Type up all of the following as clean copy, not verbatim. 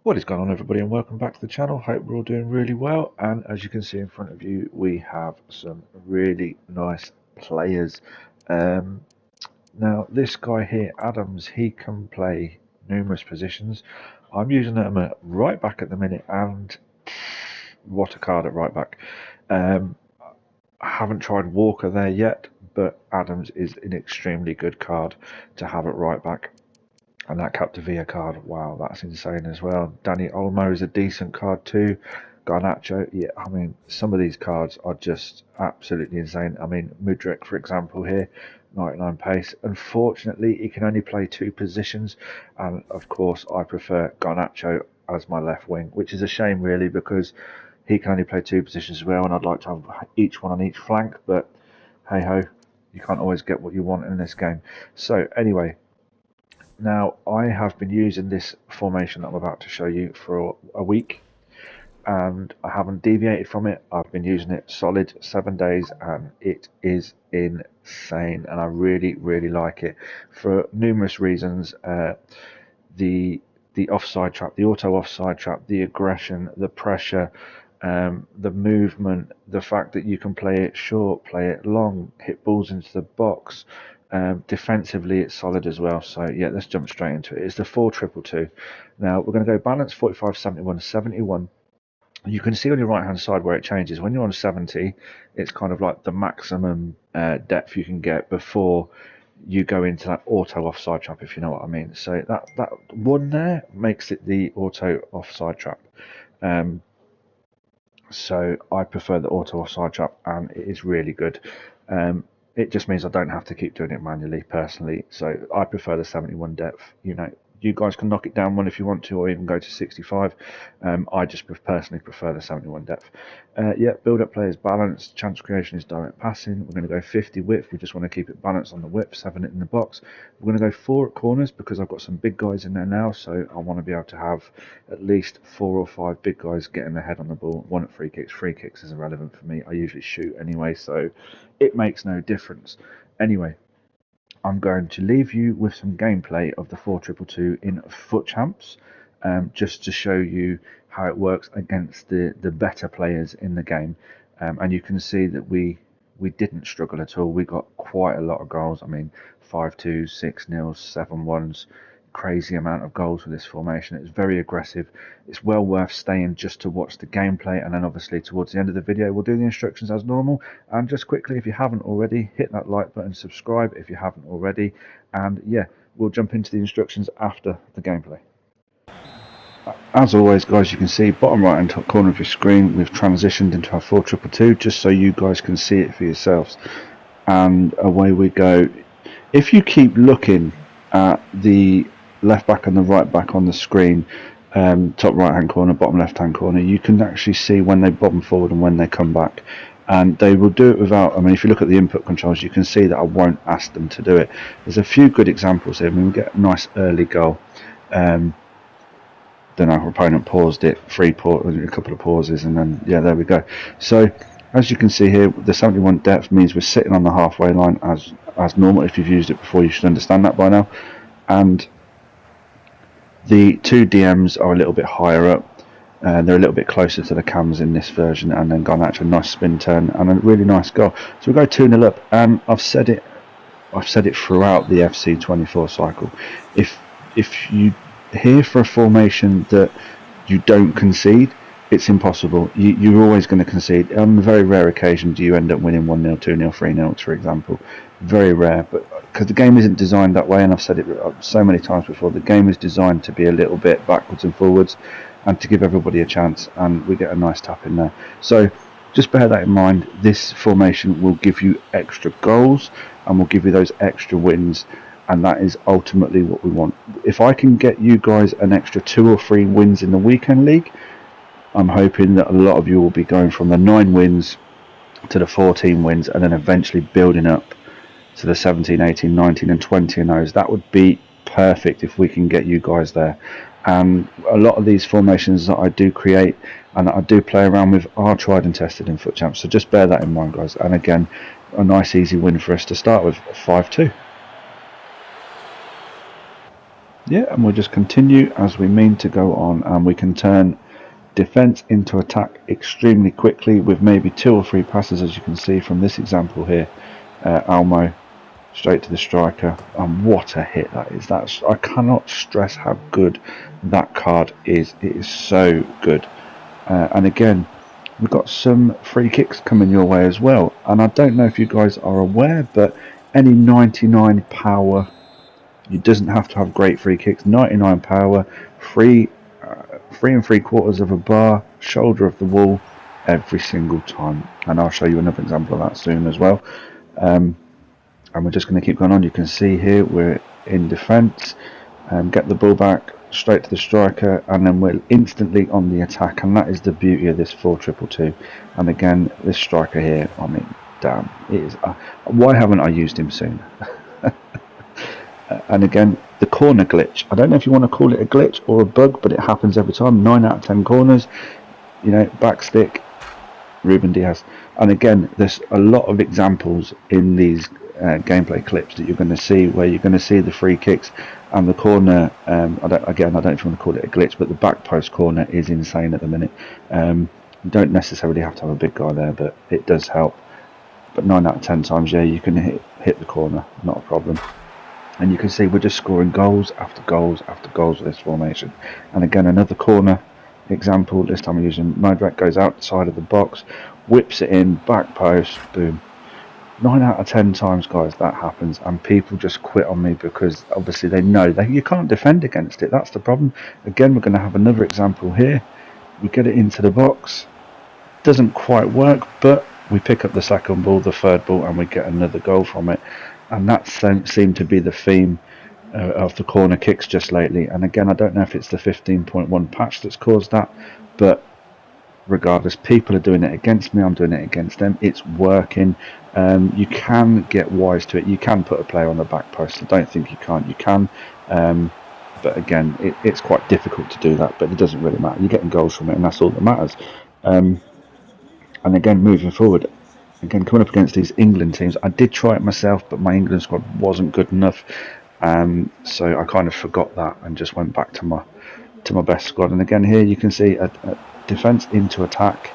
What is going on, everybody, and welcome back to the channel. Hope we're all doing really well, and as you can see in front of you, we have some really nice players. um, Now this guy here, Adams, he can play numerous positions. I'm using him at right back at the minute, and what a card at right back. I haven't tried Walker there yet, but Adams is an extremely good card to have at right back. And that Captavia card, wow, that's insane as well. Danny Olmo is a decent card too. Garnacho, yeah, I mean, some of these cards are just absolutely insane. I mean, Mudryk, for example, here, 99 pace. Unfortunately, he can only play two positions, and of course, I prefer Garnacho as my left wing, which is a shame, really, because he can only play two positions as well, and I'd like to have each one on each flank, but hey ho, you can't always get what you want in this game. So, anyway. Now, I have been using this formation that I'm about to show you for a week, and I haven't deviated from it. I've been using it solid 7 days, and it is insane, and I really, really like it for numerous reasons. The offside trap, the auto offside trap, the aggression, the pressure, the movement, the fact that you can play it short, play it long, hit balls into the box. Defensively, it's solid as well. So yeah, let's jump straight into it. It's the 4-2-2. Now we're going to go balance 45, 71, 71. You can see on your right hand side where it changes. When you're on 70, it's kind of like the maximum depth you can get before you go into that auto offside trap, if you know what I mean. So that one there makes it the auto offside trap. So I prefer the auto offside trap, and it is really good. It just means I don't have to keep doing it manually personally. So I prefer the 71 depth. You know, you guys can knock it down one if you want to, or even go to 65. I just personally prefer the 71 depth. Yeah, build up players balanced. Chance creation is direct passing. We're going to go 50 width. We just want to keep it balanced on the width, 7 it in the box. We're going to go 4 at corners because I've got some big guys in there now, so I want to be able to have at least 4 or 5 big guys getting their head on the ball. 1 at free kicks. Free kicks is irrelevant for me. I usually shoot anyway, so it makes no difference. Anyway, I'm going to leave you with some gameplay of the 4-2-2 in FutChamps, just to show you how it works against the better players in the game. And you can see that we didn't struggle at all. We got quite a lot of goals. I mean, 5-2, 6-0, 7-1s. Crazy amount of goals for this formation. It's very aggressive. It's well worth staying just to watch the gameplay, and then obviously towards the end of the video we'll do the instructions as normal. And just quickly, if you haven't already, hit that like button, subscribe if you haven't already, and yeah, we'll jump into the instructions after the gameplay. As always, guys, you can see bottom right hand top corner of your screen we've transitioned into our 4-2-2 just so you guys can see it for yourselves, and away we go. If you keep looking at the left back and the right back on the screen, top right hand corner, bottom left hand corner, you can actually see when they bob forward and when they come back, and they will do it without, I mean, if you look at the input controls, you can see that I won't ask them to do it. There's a few good examples here. I mean, we get a nice early goal, then our opponent paused it, a couple of pauses, and then yeah, there we go. So as you can see here, the 71 depth means we're sitting on the halfway line as normal. If you've used it before, you should understand that by now. And the two DMs are a little bit higher up, and they're a little bit closer to the cams in this version, and then Garnacho, a nice spin turn and a really nice goal. So we go 2-0 up, and I've said it throughout the FC24 cycle. If you here for a formation that you don't concede, it's impossible. You're always going to concede. On a very rare occasion do you end up winning 1-0, 2-0, 3-0, for example. Very rare, but because the game isn't designed that way, and I've said it so many times before, the game is designed to be a little bit backwards and forwards and to give everybody a chance, and we get a nice tap in there. So just bear that in mind. This formation will give you extra goals and will give you those extra wins, and that is ultimately what we want. If I can get you guys an extra 2 or 3 wins in the weekend league, I'm hoping that a lot of you will be going from the 9 wins to the 14 wins, and then eventually building up to the 17, 18, 19 and 20 in those. That would be perfect if we can get you guys there. And a lot of these formations that I do create and that I do play around with are tried and tested in FutChamps, so just bear that in mind, guys. And again, a nice easy win for us to start with, 5-2. Yeah, and we'll just continue as we mean to go on, and we can turn defense into attack extremely quickly with maybe 2 or 3 passes, as you can see from this example here. Almo straight to the striker, and what a hit that is. I cannot stress how good that card is. It is so good. And again, we've got some free kicks coming your way as well, and I don't know if you guys are aware, but any 99 power, it doesn't have to have great free kicks, 99 power, 3 3¾ of a bar, shoulder of the wall every single time. And I'll show you another example of that soon as well. And we're just going to keep going on. You can see here we're in defence, get the ball back straight to the striker, and then we're instantly on the attack. And that is the beauty of this 4-2-2. And again, this striker here, I mean, damn, it is. Why haven't I used him sooner? And again, the corner glitch. I don't know if you want to call it a glitch or a bug, but it happens every time. 9 out of 10 corners, you know, back stick, Ruben Diaz. And again, there's a lot of examples in these gameplay clips that you're going to see where you're going to see the free kicks and the corner. I don't know if you want to call it a glitch, but the back post corner is insane at the minute. You don't necessarily have to have a big guy there, but it does help. But 9 out of 10 times, yeah, you can hit the corner, not a problem. And you can see we're just scoring goals after goals after goals with this formation. And again, another corner example. This time we're using Modric, goes outside of the box, whips it in, back post, boom. 9 out of 10 times, guys, that happens, and people just quit on me because obviously they know that you can't defend against it. That's the problem. Again, we're going to have another example here. We get it into the box, doesn't quite work, but we pick up the second ball, the third ball, and we get another goal from it. And that seemed to be the theme of the corner kicks just lately. And again, I don't know if it's the 15.1 patch that's caused that, but regardless, people are doing it against me, I'm doing it against them. It's working. You can get wise to it. You can put a player on the back post. I don't think you can't. You can. But again, it's quite difficult to do that, but it doesn't really matter. You're getting goals from it, and that's all that matters. And again, moving forward, again, coming up against these England teams, I did try it myself, but my England squad wasn't good enough. So I kind of forgot that and just went back to my best squad. And again, here you can see a defence into attack.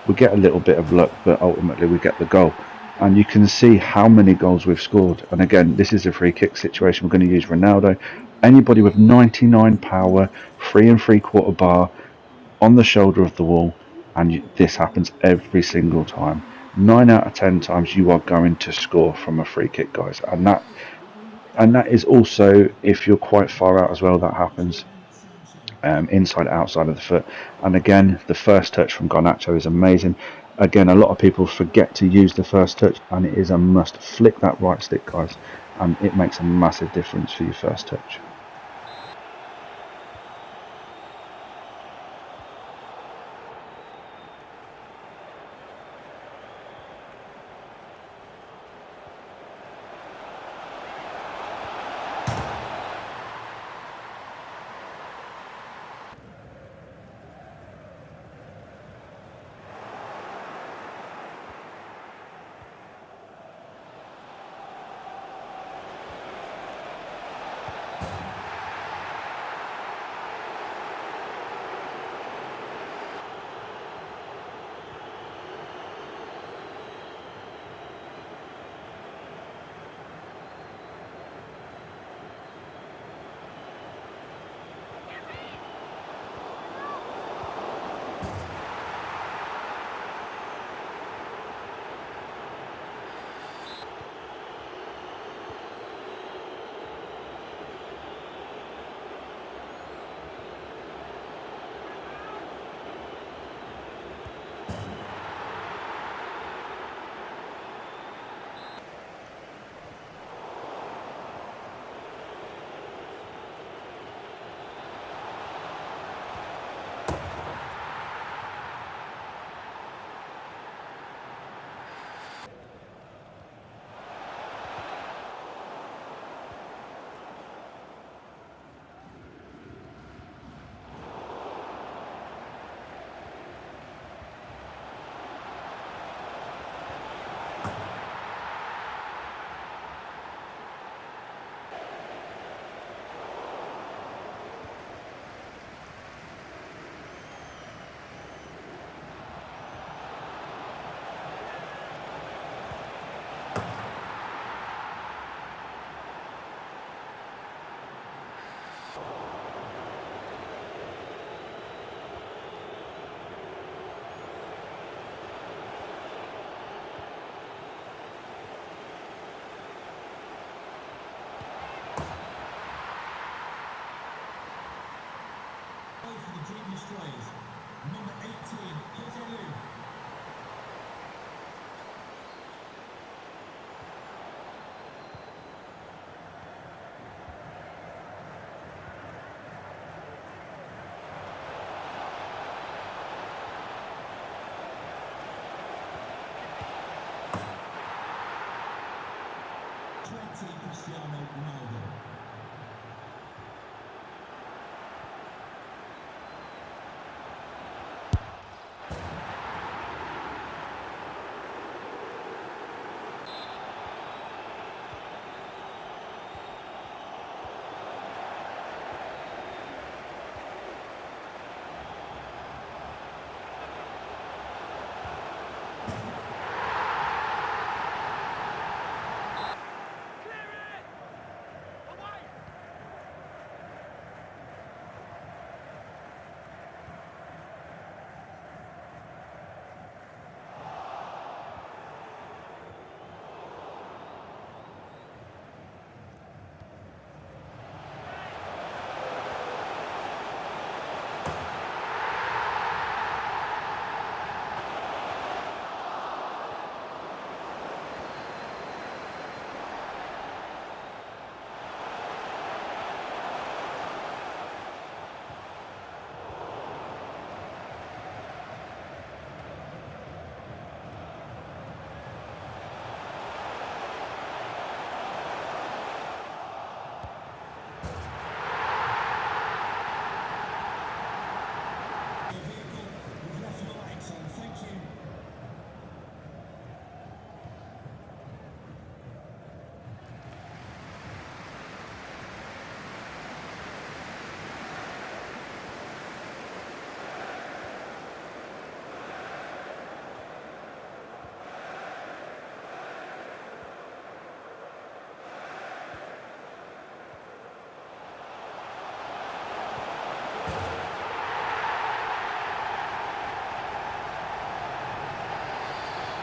We get a little bit of luck, but ultimately we get the goal. And you can see how many goals we've scored. And again, this is a free kick situation. We're going to use Ronaldo. Anybody with 99 power, 3¾ bar on the shoulder of the wall, and this happens every single time. 9 out of 10 times you are going to score from a free kick, guys. And that is also if you're quite far out as well, that happens. Inside, outside of the foot. And again, the first touch from Garnacho is amazing. Again, a lot of people forget to use the first touch, and it is a must. Flick that right stick, guys, and it makes a massive difference for your first touch.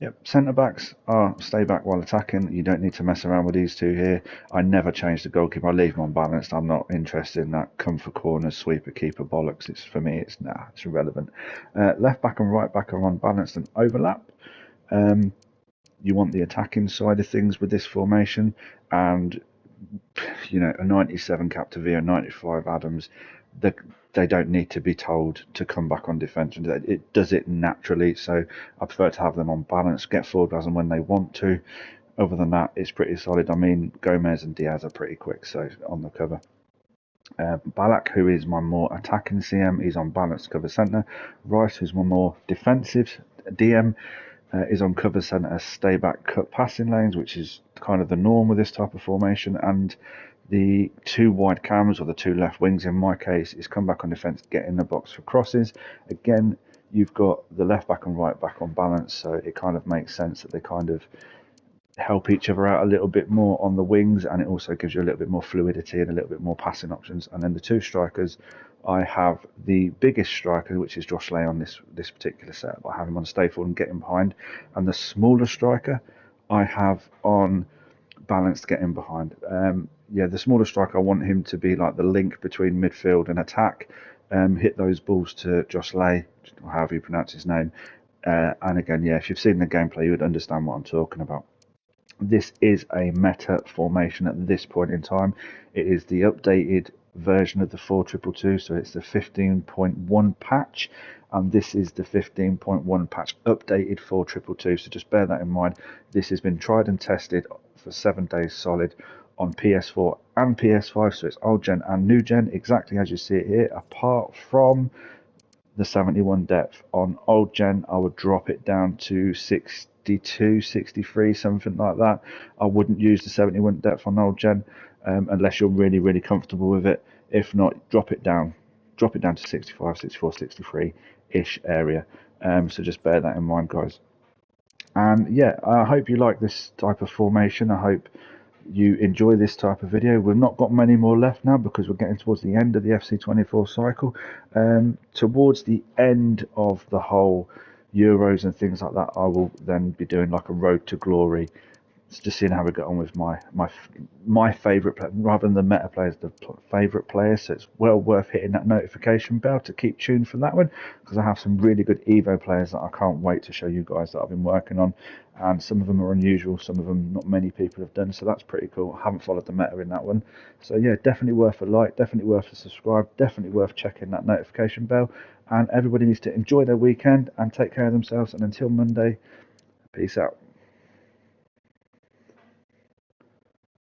Yep, centre backs are stay back while attacking. You don't need to mess around with these two here. I never change the goalkeeper. I leave them unbalanced. I'm not interested in that come for corners, sweeper, keeper bollocks. It's for me. It's irrelevant. Left back and right back are unbalanced and overlap. You want the attacking side of things with this formation, and a 97 Capdevila, 95 Adams. They don't need to be told to come back on defence. It does it naturally, so I prefer to have them on balance, get forward as and when they want to. Other than that, it's pretty solid. I mean, Gomez and Diaz are pretty quick, so on the cover. Ballack, who is my more attacking CM, is on balance cover centre. Rice, who's my more defensive DM, is on cover centre, stay back, cut passing lanes, which is kind of the norm with this type of formation. And the two wide cams, or the two left wings in my case, is come back on defence, get in the box for crosses. Again, you've got the left back and right back on balance, so it kind of makes sense that they kind of help each other out a little bit more on the wings, and it also gives you a little bit more fluidity and a little bit more passing options. And then the two strikers, I have the biggest striker, which is Josh Lay on this particular setup. I have him on stay forward and getting behind, and the smaller striker I have on balanced getting behind. The smaller striker, I want him to be like the link between midfield and attack. Hit those balls to Josh Lay, or however you pronounce his name. And again, if you've seen the gameplay, you would understand what I'm talking about. This is a meta formation at this point in time. It is the updated version of the 4-2-2, so it's the 15.1 patch, and this is the 15.1 patch updated 4-2-2, so just bear that in mind. This has been tried and tested for 7 days solid on PS4 and PS5, so it's old gen and new gen, exactly as you see it here, apart from the 71 depth. On old gen, I would drop it down to 62, 63, something like that. I wouldn't use the 71 depth on old gen unless you're really, really comfortable with it. If not, drop it down to 65, 64, 63-ish area. So just bear that in mind, guys. And I hope you like this type of formation. I hope you enjoy this type of video. We've not got many more left now because we're getting towards the end of the FC24 cycle. Towards the end of the whole Euros and things like that, I will then be doing like a Road to Glory It's just seeing how we get on with my favourite player, rather than the meta players, the favourite players. So it's well worth hitting that notification bell to keep tuned for that one, because I have some really good Evo players that I can't wait to show you guys that I've been working on, and some of them are unusual, some of them not many people have done, so that's pretty cool. I haven't followed the meta in that one, so yeah, definitely worth a like, definitely worth a subscribe, definitely worth checking that notification bell. And everybody needs to enjoy their weekend and take care of themselves, and until Monday, peace out.